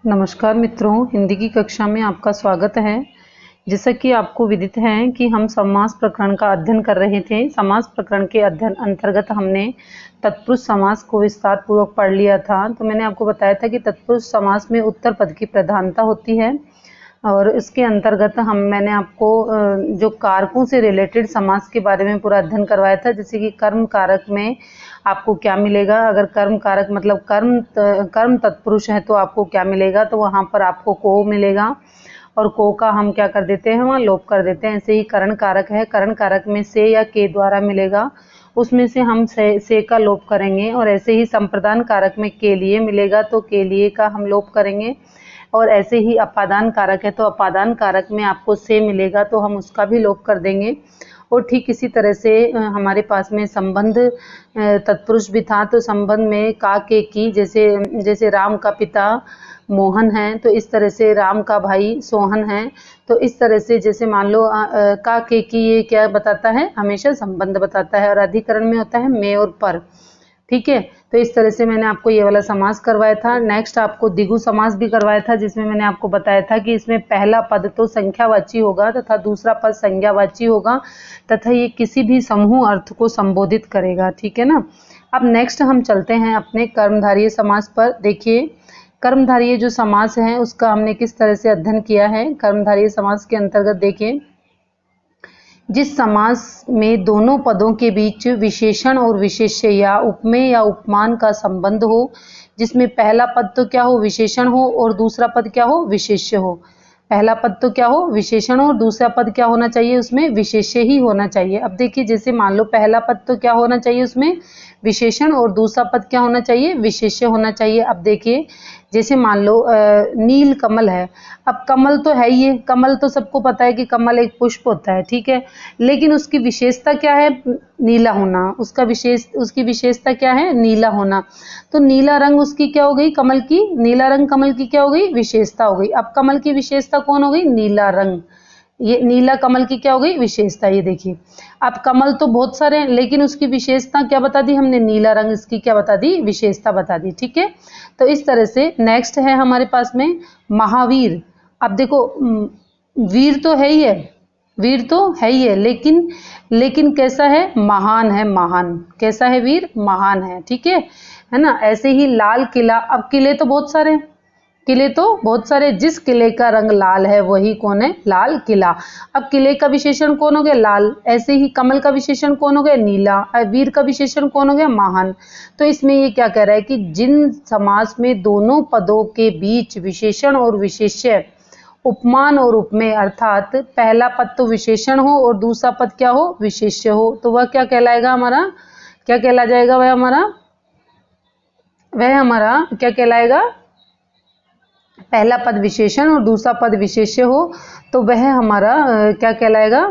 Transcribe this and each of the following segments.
नमस्कार मित्रों, हिंदी की कक्षा में आपका स्वागत है। जैसा कि आपको विदित है कि हम समास प्रकरण का अध्ययन कर रहे थे। समास प्रकरण के अध्ययन अंतर्गत हमने तत्पुरुष समास को विस्तार पूर्वक पढ़ लिया था। तो मैंने आपको बताया था कि तत्पुरुष समास में उत्तर पद की प्रधानता होती है और इसके अंतर्गत मैंने आपको जो कारकों से रिलेटेड समास के बारे में पूरा अध्ययन करवाया था। जैसे कि कर्म कारक में आपको क्या मिलेगा, अगर कर्म कारक मतलब कर्म तत्पुरुष है तो आपको क्या मिलेगा, तो वहाँ पर आपको को मिलेगा और को का हम क्या कर देते हैं, वहाँ लोप कर देते हैं। ऐसे ही करण कारक है, करण कारक में से या के द्वारा मिलेगा, उसमें से हम से का लोप करेंगे। और ऐसे ही संप्रदान कारक में के लिए मिलेगा तो के लिए का हम लोप करेंगे। और ऐसे ही अपादान कारक है तो अपादान कारक में आपको से मिलेगा तो हम उसका भी लोप कर देंगे। और ठीक इसी तरह से हमारे पास में संबंध तत्पुरुष भी था, तो संबंध में का के की, जैसे राम का पिता मोहन है तो इस तरह से राम का भाई सोहन है। तो इस तरह से जैसे मान लो का के की, ये क्या बताता है, हमेशा संबंध बताता है। और अधिकरण में होता है में और पर। ठीक है, तो इस तरह से मैंने आपको ये वाला समास करवाया था। नेक्स्ट आपको द्विगु समास भी करवाया था, जिसमें मैंने आपको बताया था कि इसमें पहला पद तो संख्यावाची होगा तथा दूसरा पद संज्ञावाची होगा तथा ये किसी भी समूह अर्थ को संबोधित करेगा। ठीक है ना। अब नेक्स्ट हम चलते हैं अपने कर्मधारय समास पर। देखिए, कर्मधारय जो समास है उसका हमने किस तरह से अध्ययन किया है। कर्मधारय समास के अंतर्गत देखिए, जिस समास में दोनों पदों के बीच विशेषण और विशेष्य या उपमेय या उपमान का संबंध हो, जिसमें पहला पद तो क्या हो, विशेषण हो और दूसरा पद क्या हो, विशेष्य हो। पहला पद तो क्या हो, विशेषण हो और दूसरा पद क्या होना चाहिए, उसमें विशेष्य ही होना चाहिए। अब देखिए, जैसे मान लो पहला पद तो क्या होना चाहिए, उसमें विशेषण और दूसरा पद क्या होना चाहिए, विशेष्य होना चाहिए। अब देखिए, जैसे मान लो नील कमल है। अब कमल तो है ही है, कमल तो सबको पता है कि कमल एक पुष्प होता है। ठीक है, लेकिन उसकी विशेषता क्या है, नीला होना। उसकी विशेषता क्या है, नीला होना। तो नीला रंग उसकी क्या हो गई, कमल की, नीला रंग कमल की क्या हो गई, विशेषता हो गई। अब कमल की विशेषता कौन हो गई, नीला रंग। ये नीला कमल की क्या हो गई, विशेषता। ये देखिए, अब कमल तो बहुत सारे हैं लेकिन उसकी विशेषता क्या बता दी हमने, नीला रंग इसकी क्या बता दी, विशेषता बता दी। ठीक है, तो इस तरह से नेक्स्ट है हमारे पास में महावीर। अब देखो, वीर तो है ही है, वीर तो है ही है, लेकिन कैसा है, महान है, महान। कैसा है वीर, महान है। ठीक है ना। ऐसे ही लाल किला। अब किले तो बहुत सारे हैं, किले तो बहुत सारे, जिस किले का रंग लाल है वही कौन है, लाल किला। अब किले का विशेषण कौन हो गया, लाल। ऐसे ही कमल का विशेषण कौन हो गया, नीला। वीर का विशेषण कौन हो गया, महान। तो इसमें ये क्या कह रहा है कि जिन समास में दोनों पदों के बीच विशेषण और विशेष्य, उपमान और उपमेय, अर्थात पहला पद तो विशेषण हो और दूसरा पद क्या हो, विशेष्य हो, तो वह क्या कहलाएगा, हमारा क्या कहला जाएगा, वह हमारा क्या कहलाएगा, पहला पद विशेषण और दूसरा पद विशेष्य हो तो वह हमारा क्या कहलाएगा,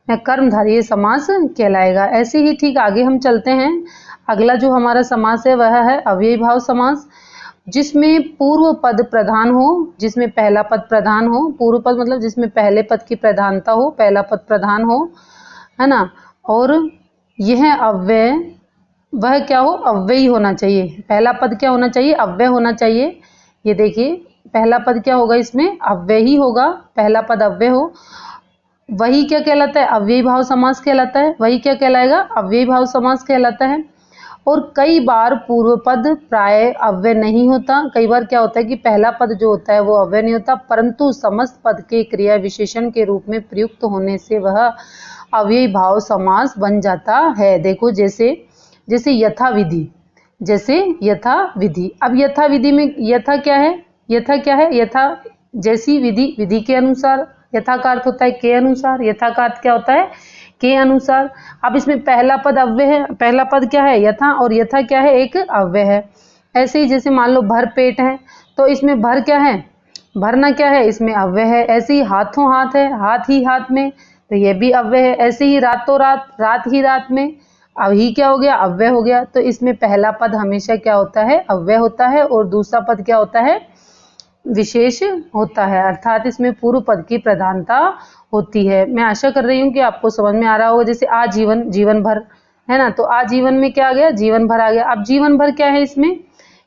कर्मधारय समास कहलाएगा। ऐसे ही ठीक आगे हम चलते हैं। अगला जो हमारा समास है वह है अव्ययी भाव समास, जिसमें पूर्व पद प्रधान हो, जिसमें पहला पद प्रधान हो। पूर्व पद मतलब जिसमें पहले पद की प्रधानता हो, पहला पद प्रधान हो, है ना। और यह अव्यय, वह क्या हो, अव्ययी होना चाहिए। पहला पद क्या होना चाहिए, अव्यय होना चाहिए। ये देखिए, पहला पद क्या होगा, इसमें अव्यय ही होगा, पहला पद अव्यय हो, वही क्या कहलाता है, अव्ययी भाव समास कहलाता है। वही क्या कहलाएगा, अव्ययी भाव समास कहलाता है। और कई बार पूर्व पद प्राय अव्यय नहीं होता। कई बार क्या होता है कि पहला पद जो होता है वो अव्यय नहीं होता, परंतु समस्त पद के क्रिया विशेषण के रूप में प्रयुक्त होने से वह अव्ययी भाव समास बन जाता है। देखो, जैसे यथा विधि, जैसे यथा विधि। अब यथा विधि में यथा क्या है, यथा जैसी विधि, विधि के अनुसार। यथा का अर्थ होता है के अनुसार, यथा का अर्थ क्या होता है, के अनुसार। अब इसमें पहला पद अव्यय है, पहला पद क्या है, यथा, और यथा क्या है, एक अव्यय है। ऐसे ही जैसे मान लो भर पेट है तो इसमें भर क्या है, भरना क्या है, इसमें अव्यय है। ऐसे ही हाथों हाथ है, हाथ ही हाथ में, तो ये भी अव्यय है। ऐसे ही रातों रात, रात ही रात में, अब ही क्या हो गया, अव्यय हो गया। तो इसमें पहला पद हमेशा क्या होता है, अव्यय होता है और दूसरा पद क्या होता है, विशेष होता है, अर्थात इसमें पूर्व पद की प्रधानता होती है। मैं आशा कर रही हूँ कि आपको समझ में आ रहा होगा। जैसे आजीवन, जीवन भर, है ना, तो आजीवन में क्या आ गया, जीवन भर आ गया। अब जीवन भर क्या है, इसमें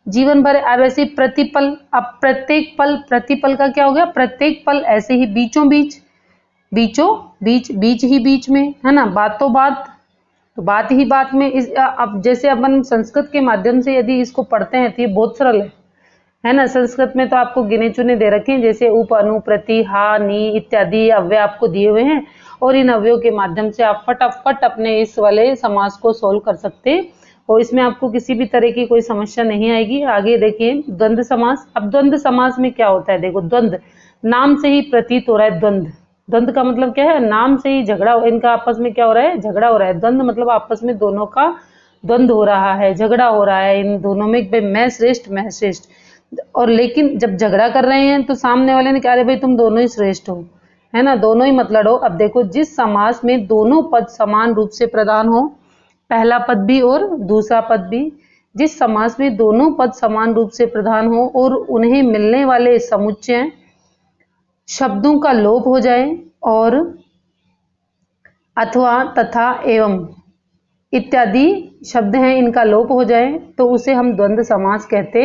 जीवन भर। अब ऐसे प्रतिपल, अब प्रत्येक पल, प्रतिपल का क्या हो गया, प्रत्येक पल। ऐसे ही बीचों बीच, बीचों बीच, बीच ही बीच में, है ना, बातों बात, तो बात ही बात में। इस अब जैसे अपन संस्कृत के माध्यम से यदि इसको पढ़ते हैं तो ये बहुत सरल है ना। संस्कृत में तो आपको गिने चुने दे रखे हैं, जैसे उप, अनु, प्रति, हा, नी इत्यादि अव्यय आपको दिए हुए हैं, और इन अव्ययों के माध्यम से आप फटाफट अपने इस वाले समास को सोल्व कर सकते हैं, और इसमें आपको किसी भी तरह की कोई समस्या नहीं आएगी। आगे देखिए द्वंद्व समास। अब द्वंद्व समास में क्या होता है, देखो द्वंद्व नाम से ही प्रतीत हो रहा है। द्वंद्व, द्वंद्व का मतलब क्या है, नाम से ही झगड़ा, इनका आपस में क्या हो रहा है, झगड़ा हो रहा है। द्वंद्व मतलब आपस में दोनों का द्वंद्व हो रहा है, झगड़ा हो रहा है इन दोनों में, भाई मैं श्रेष्ठ मैं श्रेष्ठ। और लेकिन जब झगड़ा कर रहे हैं तो सामने वाले ने कहा, अरे भाई तुम दोनों ही श्रेष्ठ हो, है ना, दोनों ही मत लड़ो। अब देखो जिस समास में दोनों पद समान रूप से प्रधान हो, पहला पद भी और दूसरा पद भी, जिस समास में दोनों पद समान रूप से प्रधान हो और उन्हें मिलने वाले समुच्चय शब्दों का लोप हो जाए, और अथवा, तथा, एवं इत्यादि शब्द हैं इनका लोप हो जाए, तो उसे हम द्वंद्व समास कहते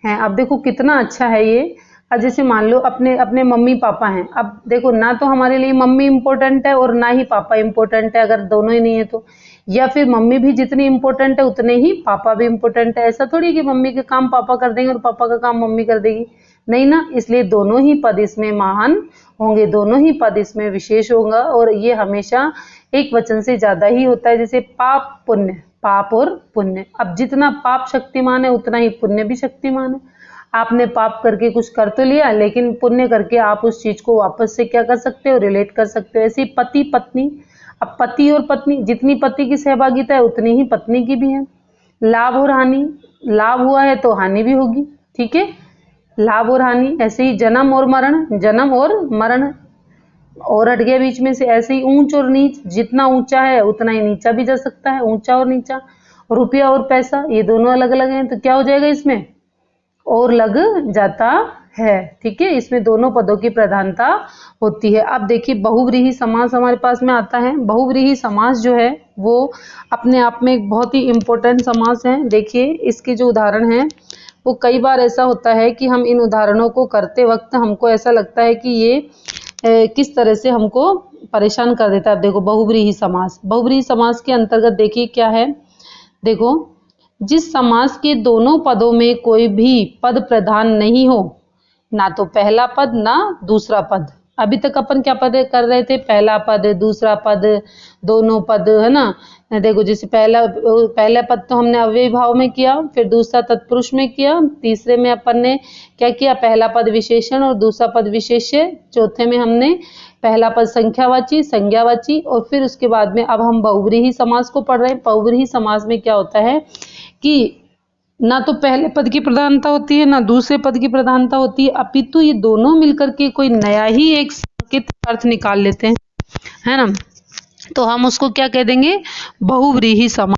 हैं। अब देखो कितना अच्छा है ये। अब जैसे मान लो अपने अपने मम्मी पापा हैं, अब देखो ना तो हमारे लिए मम्मी इंपॉर्टेंट है और ना ही पापा इंपॉर्टेंट है, अगर दोनों ही नहीं है तो, या फिर मम्मी भी जितनी इंपॉर्टेंट है उतने ही पापा भी इंपॉर्टेंट है। ऐसा थोड़ी कि मम्मी के काम पापा कर देंगे और पापा का काम मम्मी कर देगी, नहीं ना। इसलिए दोनों ही पद इसमें महान होंगे, दोनों ही पद इसमें विशेष होगा, और ये हमेशा एक वचन से ज्यादा ही होता है। जैसे पाप पुण्य, पाप और पुण्य। अब जितना पाप शक्तिमान है उतना ही पुण्य भी शक्तिमान है। आपने पाप करके कुछ कर तो लिया, लेकिन पुण्य करके आप उस चीज को वापस से क्या कर सकते हो, रिलेट कर सकते हो। ऐसे ही पति पत्नी, अब पति और पत्नी, जितनी पति की सहभागिता है उतनी ही पत्नी की भी है। लाभ और हानि, लाभ हुआ है तो हानि भी होगी, ठीक है, लाभ और हानि। ऐसे ही जन्म और मरण, जन्म और मरण, और हट गया बीच में से। ऐसे ही ऊंच और नीच, जितना ऊंचा है उतना ही नीचा भी जा सकता है, ऊंचा और नीचा। रुपया और पैसा, ये दोनों अलग अलग हैं, तो क्या हो जाएगा इसमें, और लग जाता है, ठीक है। इसमें दोनों पदों की प्रधानता होती है। अब देखिए बहुव्रीहि समास हमारे पास में आता है। बहुव्रीहि समास जो है वो अपने आप में एक बहुत ही इंपॉर्टेंट समास है। देखिए इसके जो उदाहरण हैं, वो कई बार ऐसा होता है कि हम इन उदाहरणों को करते वक्त हमको ऐसा लगता है कि ये किस तरह से हमको परेशान कर देता है। देखो बहुव्रीहि समास, बहुव्रीहि समास के अंतर्गत देखिए क्या है, देखो जिस समास के दोनों पदों में कोई भी पद प्रधान नहीं हो, ना तो पहला पद ना दूसरा पद। अभी तक अपन क्या पद कर रहे थे, पहला पद दूसरा पद दोनों पद, है ना। देखो जैसे पहला पद तो हमने अव्ययी भाव में किया, फिर दूसरा तत्पुरुष में किया, तीसरे में अपन ने क्या किया, पहला पद विशेषण और दूसरा पद विशेष्य, चौथे में हमने पहला पद संख्यावाची संज्ञावाची, और फिर उसके बाद में अब हम बहुव्रीहि समास को पढ़ रहे हैं। बहुव्रीहि समास में क्या होता है कि ना तो पहले पद की प्रधानता होती है ना दूसरे पद की प्रधानता होती है, अपितु ये दोनों मिलकर के कोई नया ही एक सांकेतिक अर्थ निकाल लेते हैं, है ना। तो हम उसको क्या कह देंगे, बहुव्रीहि समास।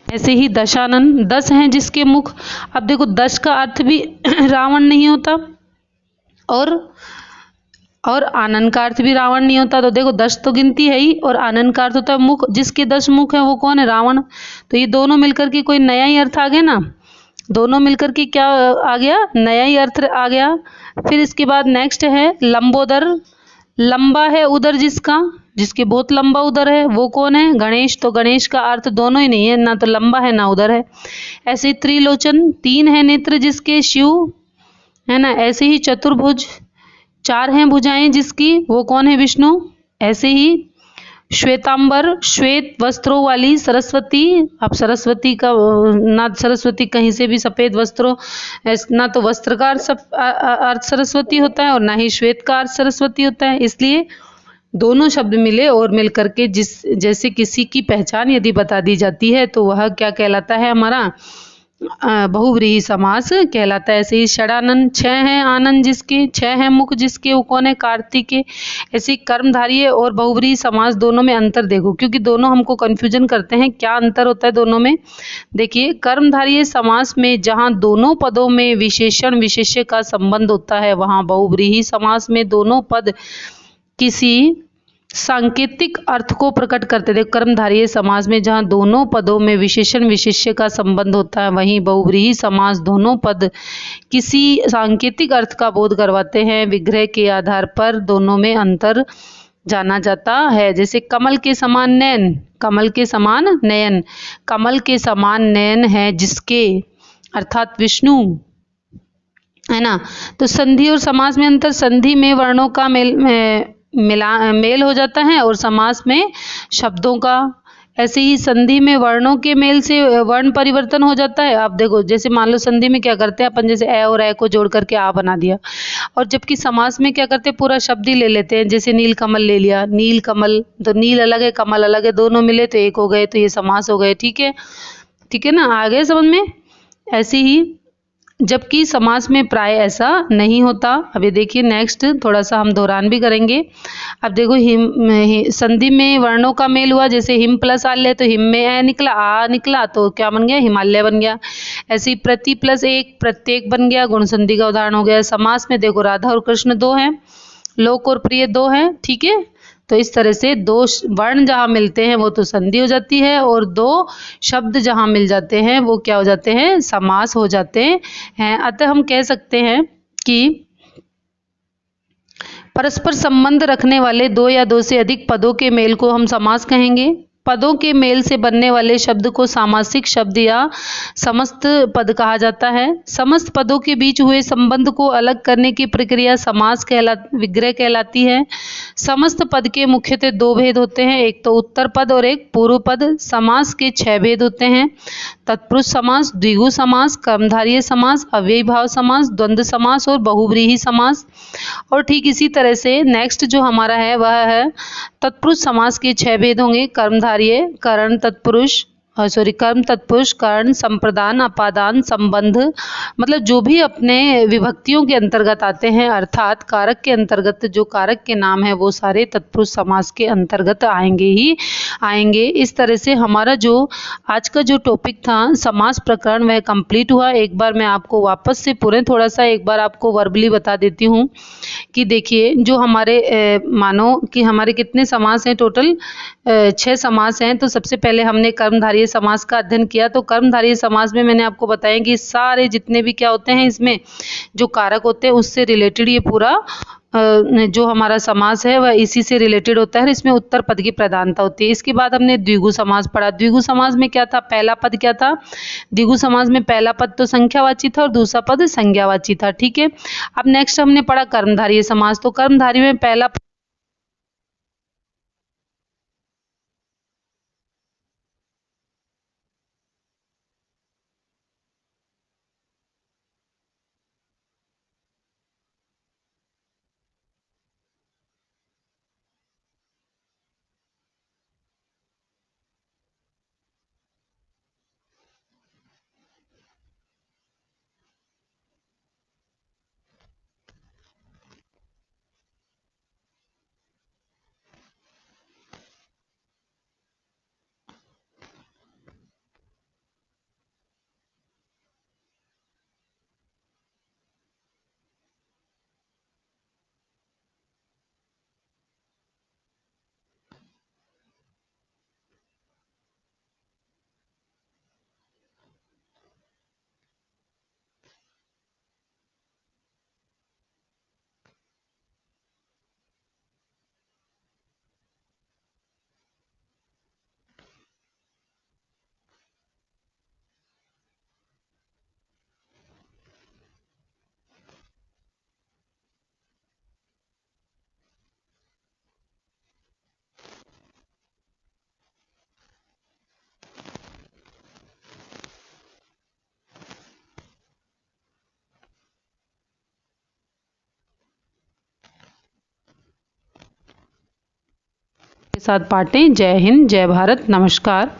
ऐसे ही दशानन, 10 हैं जिसके मुख। अब देखो 10 का अर्थ भी रावण नहीं होता, और आनन का अर्थ भी रावण नहीं होता। तो देखो 10 तो गिनती है ही, और आनन का अर्थ होता है मुख, जिसके 10 मुख हैं वो कौन है, रावण। तो ये दोनों मिलकर के कोई नया ही अर्थ आ गया ना, दोनों मिलकर के क्या आ गया, नया ही अर्थ आ गया। फिर इसके बाद नेक्स्ट है लंबोदर, लंबा है उदर जिसका, जिसके बहुत लंबा उदर है वो कौन है, गणेश। तो गणेश का अर्थ दोनों ही नहीं है, ना तो लंबा है ना उदर है। ऐसे ही त्रिलोचन, 3 है नेत्र जिसके, शिव, है ना। ऐसे ही चतुर्भुज, 4 हैं भुजाएं जिसकी, वो कौन है, विष्णु। ऐसे ही श्वेतांबर, श्वेत वस्त्रों वाली सरस्वती। अब सरस्वती का ना सरस्वती कहीं से भी सफेद वस्त्रों, ना तो वस्त्र का अर्थ सरस्वती होता है और ना ही श्वेत का अर्थ सरस्वती होता है, इसलिए दोनों शब्द मिले और मिल करके जिस जैसे किसी की पहचान यदि बता दी जाती है तो वह क्या कहलाता है, हमारा बहुव्रीहि समास कहलाता है। ऐसे ही षडानन, छह हैं आनंद जिसके, छह हैं मुख जिसके, वो कौन है, कार्तिके। ऐसे कर्मधारय और बहुव्रीहि समास दोनों में अंतर देखो, क्योंकि दोनों हमको कंफ्यूजन करते हैं। क्या अंतर होता है दोनों में, देखिए कर्मधारय समास में जहां दोनों पदों में विशेषण विशेष्य का संबंध होता है, वहां बहुव्रीहि समास में दोनों पद किसी सांकेतिक अर्थ को प्रकट करते थे। कर्मधारय समास में जहां दोनों पदों में विशेषण विशेष्य का संबंध होता है, वहीं बहुव्रीहि समास दोनों पद किसी सांकेतिक अर्थ का बोध करवाते हैं। विग्रह के आधार पर दोनों में अंतर जाना जाता है। जैसे कमल के समान नयन, कमल के समान नयन, कमल के समान नयन है जिसके, अर्थात विष्णु, है ना। तो संधि और समास में अंतर, संधि में वर्णों का मेल हो जाता है और समास में शब्दों का। ऐसे ही संधि में वर्णों के मेल से वर्ण परिवर्तन हो जाता है। आप देखो जैसे मान लो संधि में क्या करते हैं अपन, जैसे ए और ए को जोड़ करके आ बना दिया, और जबकि समास में क्या करते हैं, पूरा शब्द ही ले लेते हैं। जैसे नील कमल ले लिया, नील कमल, तो नील अलग है कमल अलग है, दोनों मिले तो एक हो गए, तो ये समास हो गए। ठीक है, ठीक है ना, आ गए समझ में। ऐसे ही जबकि समास में प्राय ऐसा नहीं होता। अब ये देखिए नेक्स्ट थोड़ा सा हम दोहरान भी करेंगे। अब देखो संधि में वर्णों का मेल हुआ, जैसे हिम प्लस आल्य, तो हिम में ए निकला, आ निकला, तो क्या बन गया, हिमालय बन गया। ऐसे ही प्रति प्लस एक प्रत्येक बन गया, गुण संधि का उदाहरण हो गया। समास में देखो राधा और कृष्ण दो हैं, लोक और प्रिय दो हैं, ठीक है। तो इस तरह से दो वर्ण जहां मिलते हैं वो तो संधि हो जाती है, और दो शब्द जहां मिल जाते हैं वो क्या हो जाते हैं, समास हो जाते हैं। अतः हम कह सकते हैं कि परस्पर संबंध रखने वाले दो या दो से अधिक पदों के मेल को हम समास कहेंगे। पदों के मेल से बनने वाले शब्द को सामासिक शब्द या समस्त पद कहा जाता है। समस्त पदों के बीच हुए संबंध को अलग करने की प्रक्रिया समास विग्रह कहलाती है। समस्त पद के मुख्यतः दो भेद होते हैं, एक तो उत्तर पद और एक पूर्व पद। समास के 6 भेद होते हैं, तत्पुरुष समास, द्विगु समास, कर्मधारय समास, अव्ययी भाव समास, द्वंद्व समास और बहुव्रीहि समास। और ठीक इसी तरह से नेक्स्ट जो हमारा है वह है तत्पुरुष समास के 6 भेद होंगे, कर्मधारय, करण तत्पुरुष, कर्म तत्पुरुष, कर्ण, संप्रदान, अपादान, संबंध, मतलब जो भी अपने विभक्तियों के अंतर्गत आते हैं, अर्थात कारक के अंतर्गत जो कारक के नाम है वो सारे तत्पुरुष समास के अंतर्गत आएंगे ही आएंगे। इस तरह से हमारा जो आज का जो टॉपिक था समास प्रकरण वह कंप्लीट हुआ। एक बार मैं आपको वापस से पूरे थोड़ा सा एक बार आपको वर्बली बता देती हूँ कि देखिए जो हमारे मानो कि हमारे कितने समास हैं, टोटल 6 समास हैं। तो सबसे पहले हमने कर्मधारय समास का अध्ययन किया। तो कर्मधारय समास में मैंने आपको बताया कि सारे जितने भी क्या होते हैं, इसमें जो कारक होते हैं उससे रिलेटेड ये पूरा जो हमारा समास है वह इसी से रिलेटेड होता है, इसमें उत्तर पद की प्रधानता होती है। इसके बाद हमने द्विगु समास पढ़ा। द्विगु समास में क्या था, पहला पद क्या था, द्विगु समास में पहला पद तो संख्यावाची था और दूसरा पद संज्ञावाची था, ठीक है। अब नेक्स्ट हमने पढ़ा कर्मधारय समास। तो कर्मधारय में पहला साथ बांटें। जय हिंद, जय भारत, नमस्कार।